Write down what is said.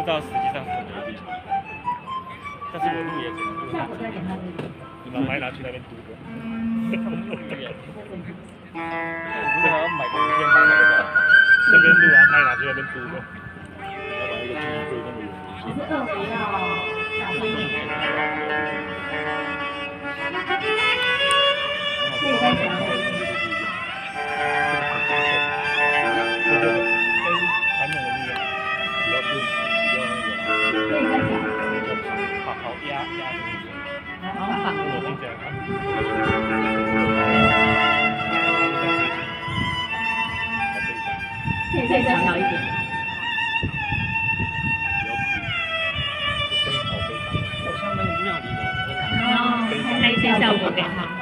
不知道实际上是什么地方，但是我路也可能路上你把麦拿去那边读的。不是要买个先买那个，这边路啊，麦拿去那边读的。要把一个基金柜那么远。可是二维要小心一点。可以再调整。传统的力量比较顺，比较那个。可以再调。好压住。然后反我过听起来他。可以再调一点。好像那个庙里的，然后拍一些效果给他。